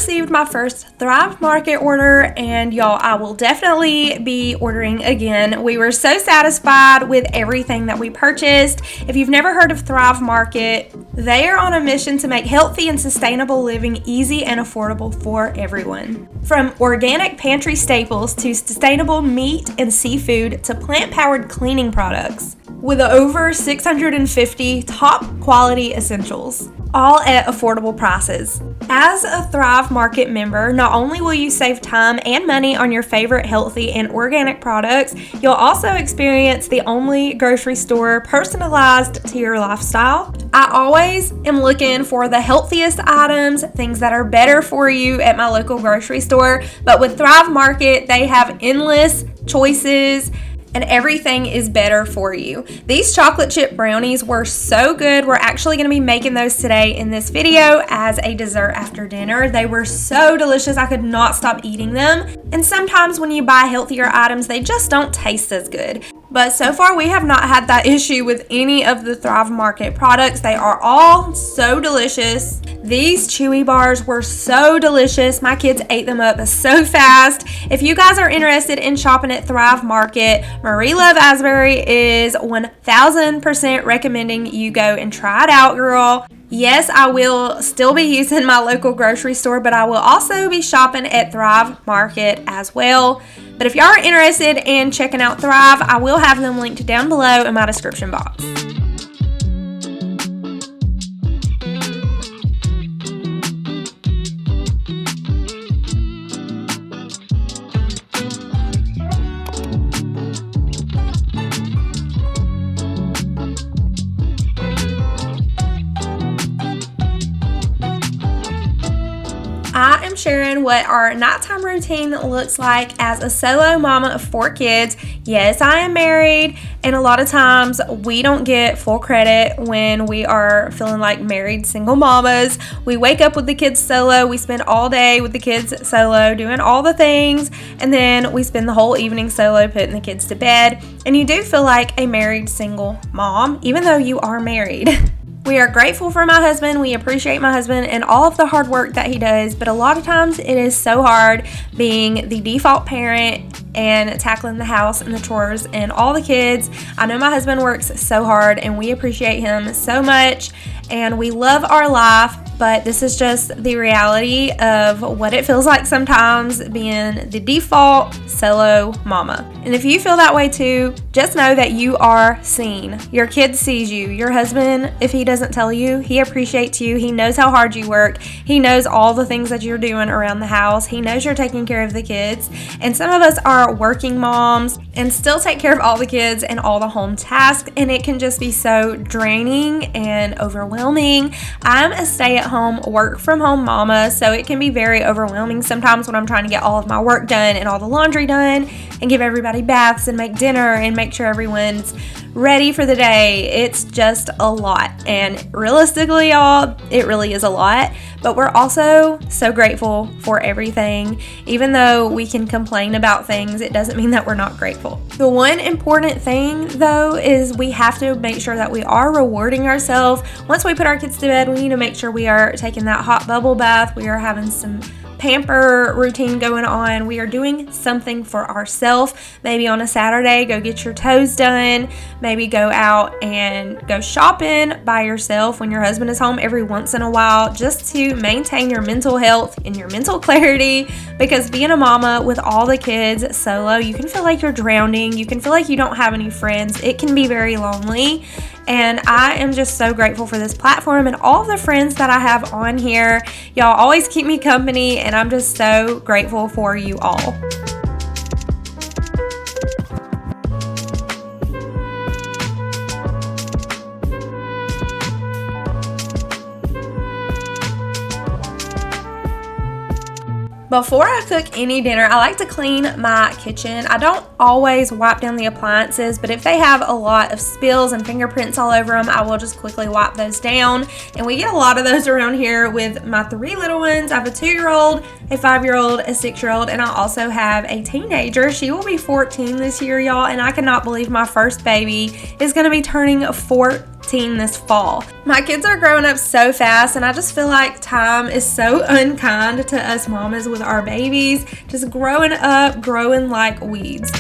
received my first Thrive Market order, and y'all, I will definitely be ordering again. We were so satisfied with everything that we purchased. If you've never heard of Thrive Market, they are on a mission to make healthy and sustainable living easy and affordable for everyone. From organic pantry staples to sustainable meat and seafood to plant-powered cleaning products, with over 650 top quality essentials, all at affordable prices. As a Thrive Market member, not only will you save time and money on your favorite healthy and organic products, you'll also experience the only grocery store personalized to your lifestyle. I always am looking for the healthiest items, things that are better for you at my local grocery store, but with Thrive Market, they have endless choices and everything is better for you. These chocolate chip brownies were so good. We're actually going to be making those today in this video as a dessert after dinner. They were so delicious. I could not stop eating them. And sometimes when you buy healthier items, they just don't taste as good. But so far, we have not had that issue with any of the Thrive Market products. They are all so delicious. These chewy bars were so delicious. My kids ate them up so fast. If you guys are interested in shopping at Thrive Market, MarieLove Asbury is 1000% recommending you go and try it out, girl. Yes, I will still be using my local grocery store, but I will also be shopping at Thrive Market as well. But if y'all are interested in checking out Thrive, I will have them linked down below in my description box. I am sharing what our nighttime routine looks like as a solo mama of 4 kids. Yes, I am married, and a lot of times we don't get full credit when we are feeling like married single mamas. We wake up with the kids solo, we spend all day with the kids solo doing all the things, and then we spend the whole evening solo putting the kids to bed. And you do feel like a married single mom, even though you are married. We are grateful for my husband. We appreciate my husband and all of the hard work that he does, but a lot of times it is so hard being the default parent and tackling the house and the chores and all the kids. I know my husband works so hard and we appreciate him so much and we love our life, but this is just the reality of what it feels like sometimes being the default solo mama. And if you feel that way too, just know that you are seen. Your kid sees you. Your husband, if he doesn't tell you, he appreciates you. He knows how hard you work. He knows all the things that you're doing around the house. He knows you're taking care of the kids. And some of us are working moms and still take care of all the kids and all the home tasks, and it can just be so draining and overwhelming. I'm a stay-at-home, work-from-home mama, so it can be very overwhelming sometimes when I'm trying to get all of my work done and all the laundry done and give everybody baths and make dinner and make sure everyone's ready for the day. It's just a lot, and realistically, y'all, it really is a lot, but we're also so grateful for everything. Even though we can complain about things, it doesn't mean that we're not grateful. The one important thing, though, is we have to make sure that we are rewarding ourselves. Once we put our kids to bed, we need to make sure we are taking that hot bubble bath. We are having some pamper routine going on. We are doing something for ourselves. Maybe on a Saturday, go get your toes done. Maybe go out and go shopping by yourself when your husband is home every once in a while, just to maintain your mental health and your mental clarity. Because being a mama with all the kids solo, you can feel like you're drowning. You can feel like you don't have any friends. It can be very lonely. And I am just so grateful for this platform and all of the friends that I have on here. Y'all always keep me company, and I'm just so grateful for you all. Before I cook any dinner, I like to clean my kitchen. I don't always wipe down the appliances, but if they have a lot of spills and fingerprints all over them, I will just quickly wipe those down. And we get a lot of those around here with my 3 little ones. I have a 2-year-old, a 5-year-old, a 6-year-old, and I also have a teenager. She will be 14 this year, y'all, and I cannot believe my first baby is going to be turning 14. 16 this fall. My kids are growing up so fast, and I just feel like time is so unkind to us mamas with our babies, just growing up, growing like weeds.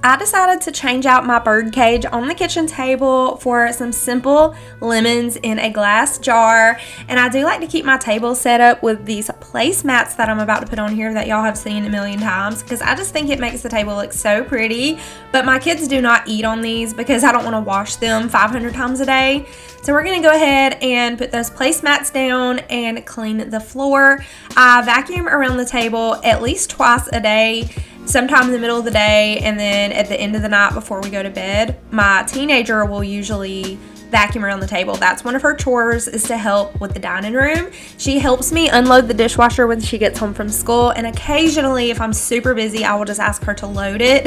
I decided to change out my bird cage on the kitchen table for some simple lemons in a glass jar. And I do like to keep my table set up with these placemats that I'm about to put on here that y'all have seen a million times, because I just think it makes the table look so pretty. But my kids do not eat on these because I don't want to wash them 500 times a day. So we're going to go ahead and put those placemats down and clean the floor. I vacuum around the table at least twice a day, sometime in the middle of the day, and then at the end of the night before we go to bed. My teenager will usually vacuum around the table. That's one of her chores, is to help with the dining room. She helps me unload the dishwasher when she gets home from school, and occasionally if I'm super busy, I will just ask her to load it,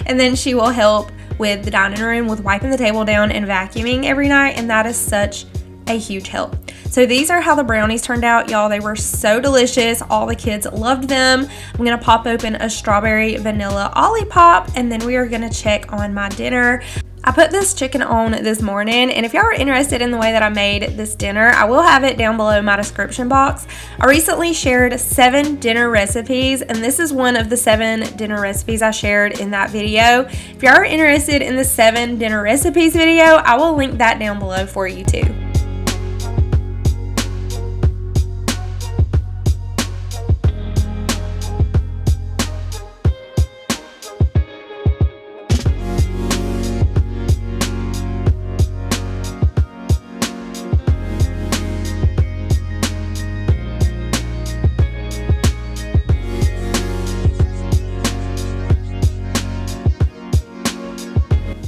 and then she will help with the dining room with wiping the table down and vacuuming every night, and that is such a huge help. So these are how the brownies turned out, y'all. They were so delicious. All the kids loved them. I'm gonna pop open a strawberry vanilla Olipop, and then we are gonna check on my dinner. I put this chicken on this morning, and if y'all are interested in the way that I made this dinner, I will have it down below in my description box. I recently shared 7 dinner recipes, and this is one of the 7 dinner recipes I shared in that video. If y'all are interested in the 7 dinner recipes video, I will link that down below for you too.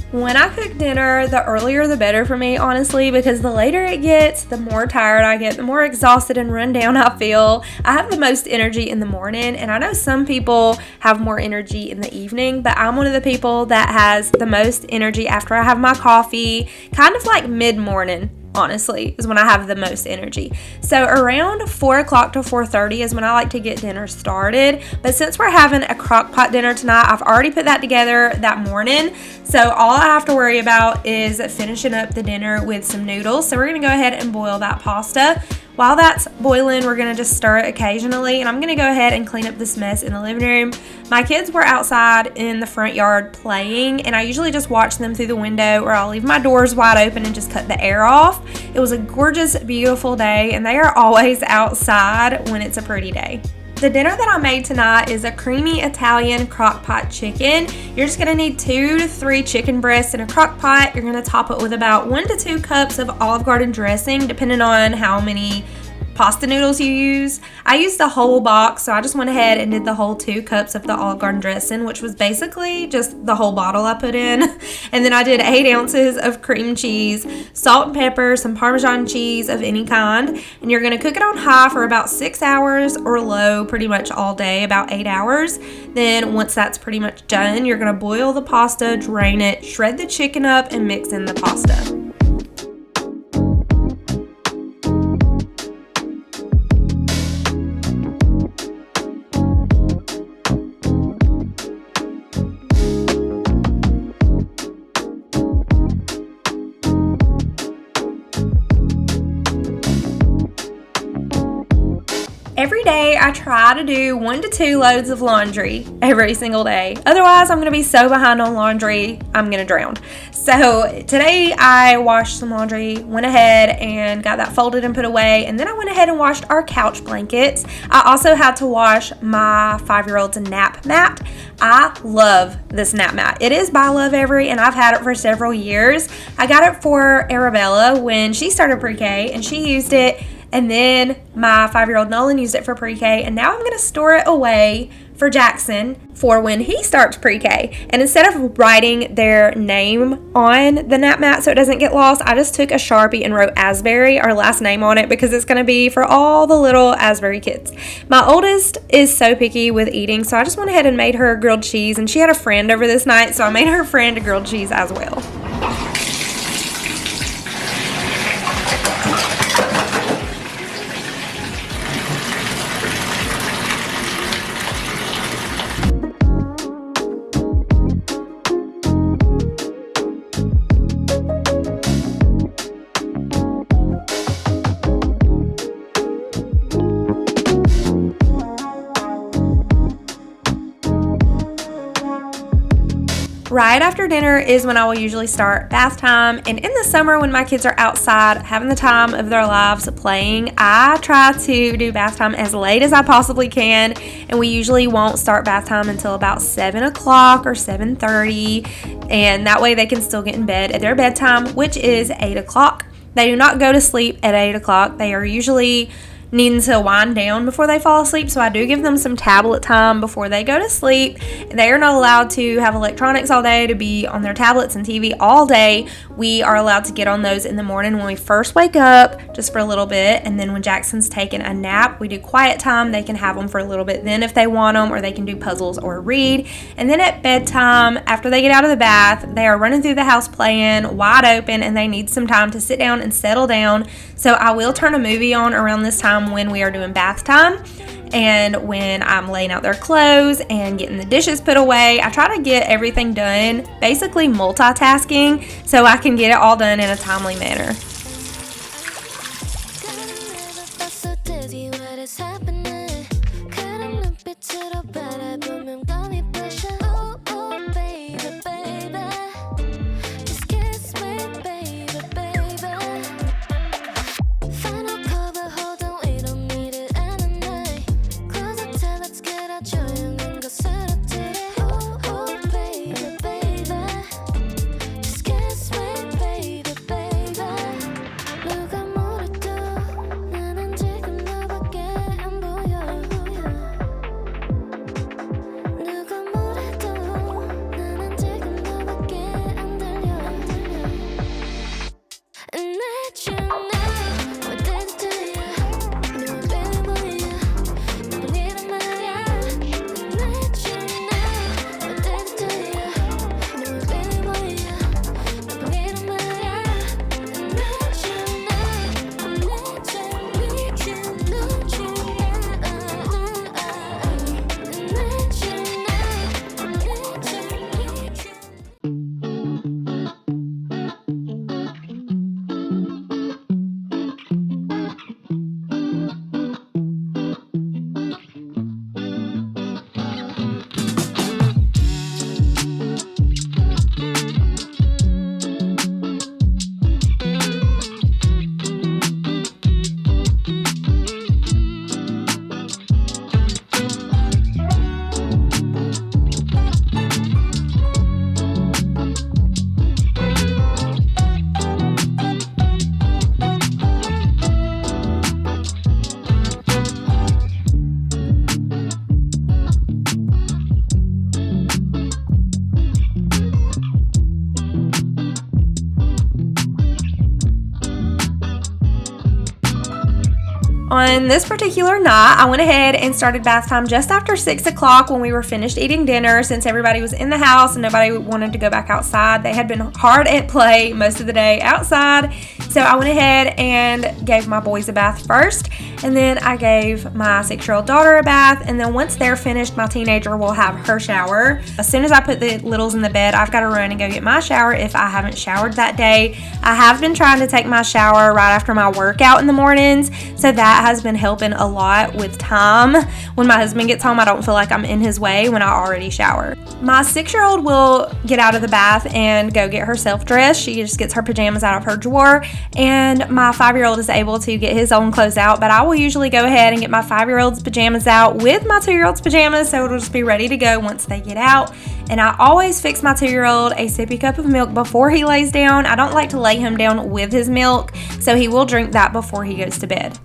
When I cook dinner, the earlier the better for me, honestly, because the later it gets, the more tired I get, the more exhausted and run down I feel. I have the most energy in the morning, and I know some people have more energy in the evening, but I'm one of the people that has the most energy after I have my coffee, kind of like mid-morning. Honestly, is when I have the most energy. So around 4 o'clock to 4:30 is when I like to get dinner started. But since we're having a crock pot dinner tonight, I've already put that together that morning. So all I have to worry about is finishing up the dinner with some noodles. So we're gonna go ahead and boil that pasta. While that's boiling, we're gonna just stir it occasionally, and I'm gonna go ahead and clean up this mess in the living room. My kids were outside in the front yard playing, and I usually just watch them through the window, or I'll leave my doors wide open and just cut the air off. It was a gorgeous, beautiful day, and they are always outside when it's a pretty day. The dinner that I made tonight is a creamy Italian crock pot chicken. You're just gonna need 2 to 3 chicken breasts in a crock pot. You're gonna top it with about 1 to 2 cups of Olive Garden dressing, depending on how many pasta noodles you use. I used the whole box, so I just went ahead and did the whole 2 cups of the Olive Garden dressing, which was basically just the whole bottle I put in. And then I did 8 ounces of cream cheese, salt and pepper, some Parmesan cheese of any kind, and you're gonna cook it on high for about 6 hours, or low pretty much all day, about 8 hours. Then once that's pretty much done, you're gonna boil the pasta, drain it, shred the chicken up, and mix in the pasta. Every day I try to do 1 to 2 loads of laundry every single day. Otherwise, I'm going to be so behind on laundry, I'm going to drown. So today I washed some laundry, went ahead and got that folded and put away, and then I went ahead and washed our couch blankets. I also had to wash my 5-year-old's nap mat. I love this nap mat. It is by Lovevery, and I've had it for several years. I got it for Arabella when she started pre-K, and she used it And then my 5-year-old Nolan used it for pre-K, and now I'm going to store it away for Jackson for when he starts pre-K. And instead of writing their name on the nap mat so it doesn't get lost, I just took a Sharpie and wrote Asbury, our last name, on it, because it's going to be for all the little Asbury kids. My oldest is so picky with eating, so I just went ahead and made her grilled cheese, and she had a friend over this night, so I made her friend a grilled cheese as well. Right after dinner is when I will usually start bath time, and in the summer when my kids are outside having the time of their lives playing, I try to do bath time as late as I possibly can, and we usually won't start bath time until about 7 o'clock or 7:30, and that way they can still get in bed at their bedtime, which is 8 o'clock. They do not go to sleep at 8 o'clock. They are usually needing to wind down before they fall asleep, so I do give them some tablet time before they go to sleep. They are not allowed to have electronics all day, to be on their tablets and TV all day. We are allowed to get on those in the morning when we first wake up, just for a little bit, and then when Jackson's taken a nap, we do quiet time. They can have them for a little bit then if they want them, or they can do puzzles or read. And then at bedtime, after they get out of the bath, they are running through the house playing wide open, and they need some time to sit down and settle down. So I will turn a movie on around this time when we are doing bath time, and when I'm laying out their clothes and getting the dishes put away. I try to get everything done, basically multitasking, so I can get it all done in a timely manner. On this particular night, I went ahead and started bath time just after 6 o'clock when we were finished eating dinner, since everybody was in the house and nobody wanted to go back outside. They had been hard at play most of the day outside, so I went ahead and gave my boys a bath first, and then I gave my 6-year-old daughter a bath, and then once they're finished, my teenager will have her shower. As soon as I put the littles in the bed, I've got to run and go get my shower if I haven't showered that day. I have been trying to take my shower right after my workout in the mornings, so that has been helping a lot with time. When my husband gets home, I don't feel like I'm in his way when I already showered. My 6-year-old will get out of the bath and go get herself dressed. She just gets her pajamas out of her drawer, and my 5-year-old is able to get his own clothes out, but I will usually go ahead and get my 5-year-old's pajamas out with my 2-year-old's pajamas, so it'll just be ready to go once they get out. And I always fix my 2-year-old a sippy cup of milk before he lays down. I don't like to lay him down with his milk, so he will drink that before he goes to bed.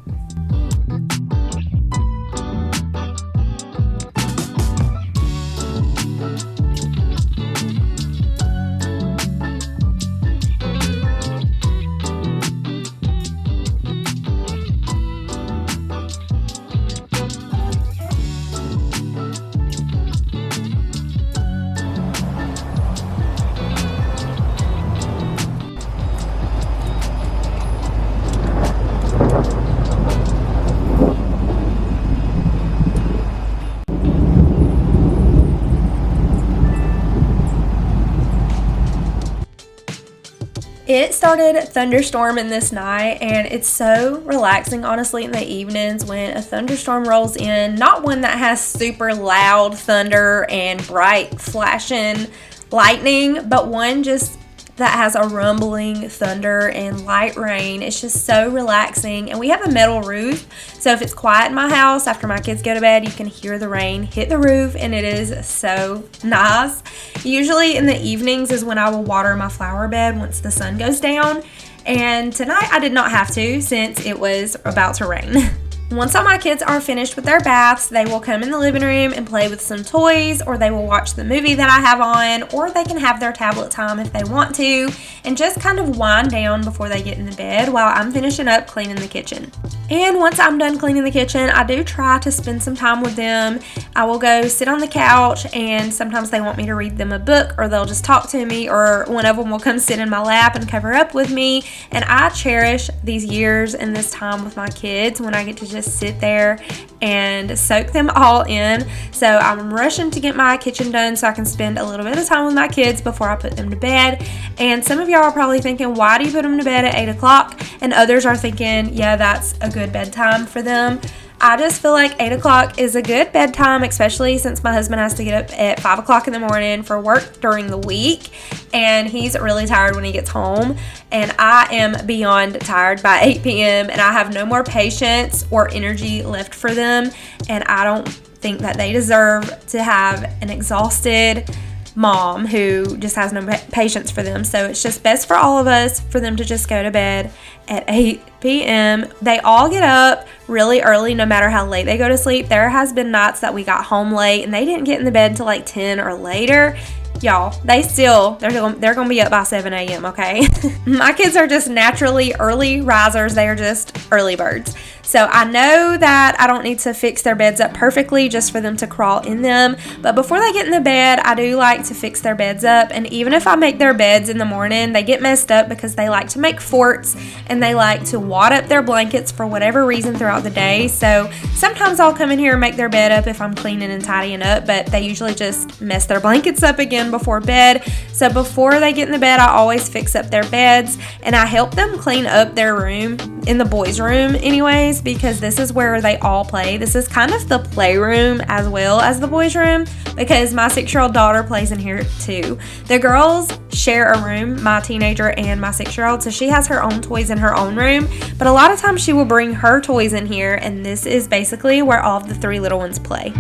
It started thunderstorming this night, and it's so relaxing, honestly, in the evenings when a thunderstorm rolls in. Not one that has super loud thunder and bright flashing lightning, but one just that has a rumbling thunder and light rain. It's just so relaxing. And we have a metal roof, so if it's quiet in my house after my kids go to bed, you can hear the rain hit the roof, and it is so nice. Usually in the evenings is when I will water my flower bed once the sun goes down, and tonight I did not have to since it was about to rain. Once all my kids are finished with their baths, they will come in the living room and play with some toys, or they will watch the movie that I have on, or they can have their tablet time if they want to, and just kind of wind down before they get in the bed while I'm finishing up cleaning the kitchen. And once I'm done cleaning the kitchen, I do try to spend some time with them. I will go sit on the couch, and sometimes they want me to read them a book, or they'll just talk to me, or one of them will come sit in my lap and cover up with me. And I cherish these years and this time with my kids when I get to just sit there and soak them all in. So I'm rushing to get my kitchen done so I can spend a little bit of time with my kids before I put them to bed. And some of y'all are probably thinking, why do you put them to bed at 8 o'clock? And others are thinking, yeah, that's a good bedtime for them. I just feel like 8 o'clock is a good bedtime, especially since my husband has to get up at 5 o'clock in the morning for work during the week, and he's really tired when he gets home, and I am beyond tired by 8 p.m., and I have no more patience or energy left for them, and I don't think that they deserve to have an exhausted mom who just has no patience for them. So it's just best for all of us for them to just go to bed at 8 p.m. They all get up really early no matter how late they go to sleep. There has been nights that we got home late and they didn't get in the bed until like 10 or later. Y'all, they're gonna be up by 7 a.m. okay? My kids are just naturally early risers. They are just early birds. So I know that I don't need to fix their beds up perfectly just for them to crawl in them. But before they get in the bed, I do like to fix their beds up. And even if I make their beds in the morning, they get messed up because they like to make forts and they like to wad up their blankets for whatever reason throughout the day. So sometimes I'll come in here and make their bed up if I'm cleaning and tidying up, but they usually just mess their blankets up again before bed. So before they get in the bed, I always fix up their beds and I help them clean up their room, in the boys' room anyways, because this is where they all play. This is kind of the playroom as well as the boys' room because my 6-year-old daughter plays in here too. The girls share a room, my teenager and my 6-year-old, so she has her own toys in her own room, but a lot of times she will bring her toys in here, and this is basically where all of the 3 little ones play.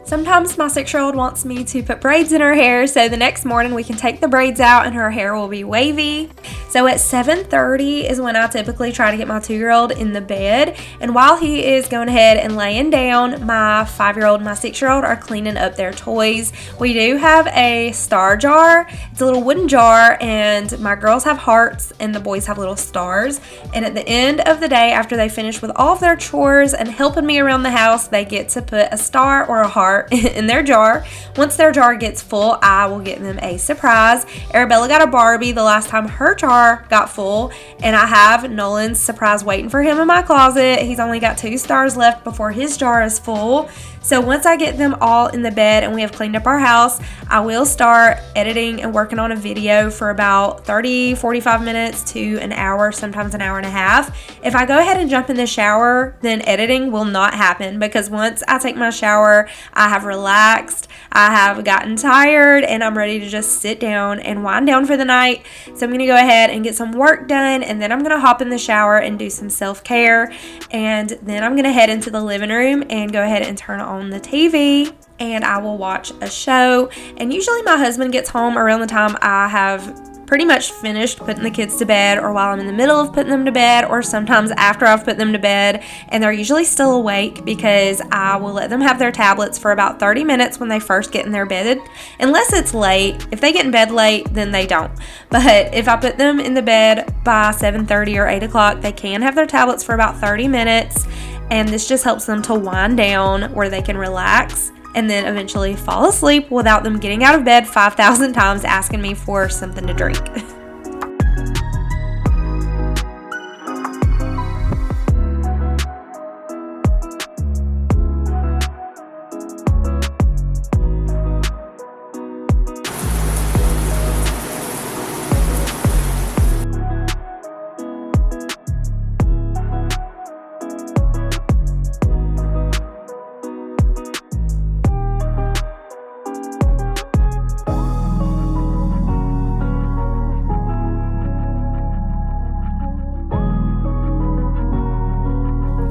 Sometimes my 6-year-old wants me to put braids in her hair, so the next morning we can take the braids out and her hair will be wavy. So at 7:30 is when I typically try to get my 2-year-old in the bed, and while he is going ahead and laying down, my 5-year-old and my 6-year-old are cleaning up their toys. We do have a star jar. It's a little wooden jar, and my girls have hearts and the boys have little stars. And at the end of the day, after they finish with all of their chores and helping me around the house, they get to put a star or a heart in their jar. Once their jar gets full, I will get them a surprise. Arabella got a Barbie the last time her jar jar got full, and I have Nolan's surprise waiting for him in my closet. He's only got 2 stars left before his jar is full. So once I get them all in the bed and we have cleaned up our house, I will start editing and working on a video for about 30-45 minutes to an hour, sometimes an hour and a half. If I go ahead and jump in the shower, then editing will not happen, because once I take my shower, I have relaxed, I have gotten tired, and I'm ready to just sit down and wind down for the night. So I'm going to go ahead and get some work done, and then I'm going to hop in the shower and do some self-care, and then I'm going to head into the living room and go ahead and turn on the TV, and I will watch a show. And usually my husband gets home around the time I have pretty much finished putting the kids to bed, or while I'm in the middle of putting them to bed, or sometimes after I've put them to bed, and they're usually still awake, because I will let them have their tablets for about 30 minutes when they first get in their bed, unless it's late. If they get in bed late, then they don't. But if I put them in the bed by 7:30 or 8 o'clock, they can have their tablets for about 30 minutes, and this just helps them to wind down where they can relax and then eventually fall asleep without them getting out of bed 5,000 times asking me for something to drink.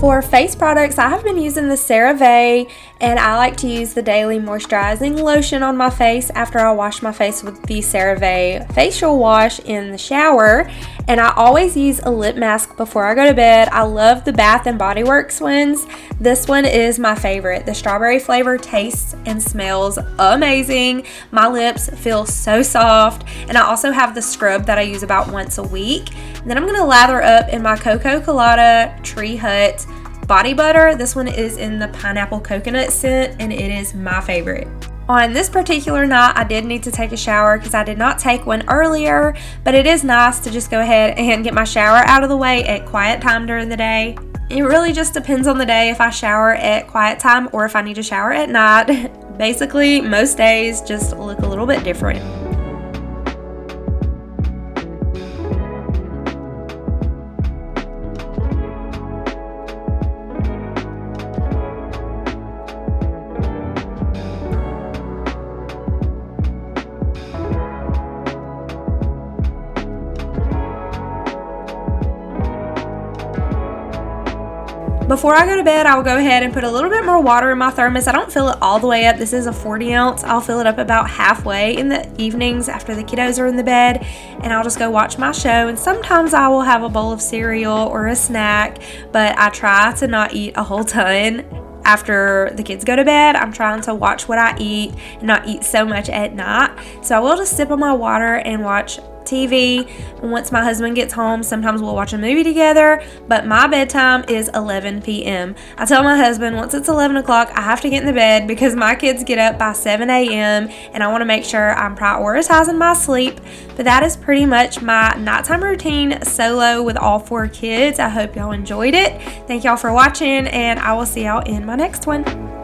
For face products, I have been using the CeraVe, and I like to use the daily moisturizing lotion on my face after I wash my face with the CeraVe facial wash in the shower. And I always use a lip mask before I go to bed. I love the Bath and Body Works ones. This one is my favorite. The strawberry flavor tastes and smells amazing. My lips feel so soft. And I also have the scrub that I use about once a week. And then I'm going to lather up in my Coco Colada Tree Hut body butter. This one is in the pineapple coconut scent, and it is my favorite. On this particular night, I did need to take a shower because I did not take one earlier, but it is nice to just go ahead and get my shower out of the way at quiet time during the day. It really just depends on the day if I shower at quiet time or if I need to shower at night. Basically, most days just look a little bit different. Before I go to bed, I will go ahead and put a little bit more water in my thermos. I don't fill it all the way up. This is a 40 ounce. I'll fill it up about halfway in the evenings after the kiddos are in the bed, and I'll just go watch my show. And sometimes I will have a bowl of cereal or a snack, but I try to not eat a whole ton. After the kids go to bed, I'm trying to watch what I eat and not eat so much at night. So I will just sip on my water and watch TV. Once my husband gets home, sometimes we'll watch a movie together, but my bedtime is 11 p.m. I tell my husband once it's 11 o'clock, I have to get in the bed because my kids get up by 7 a.m. and I want to make sure I'm prioritizing my sleep. But that is pretty much my nighttime routine solo with all 4 kids. I hope y'all enjoyed it. Thank y'all for watching, and I will see y'all in my next one.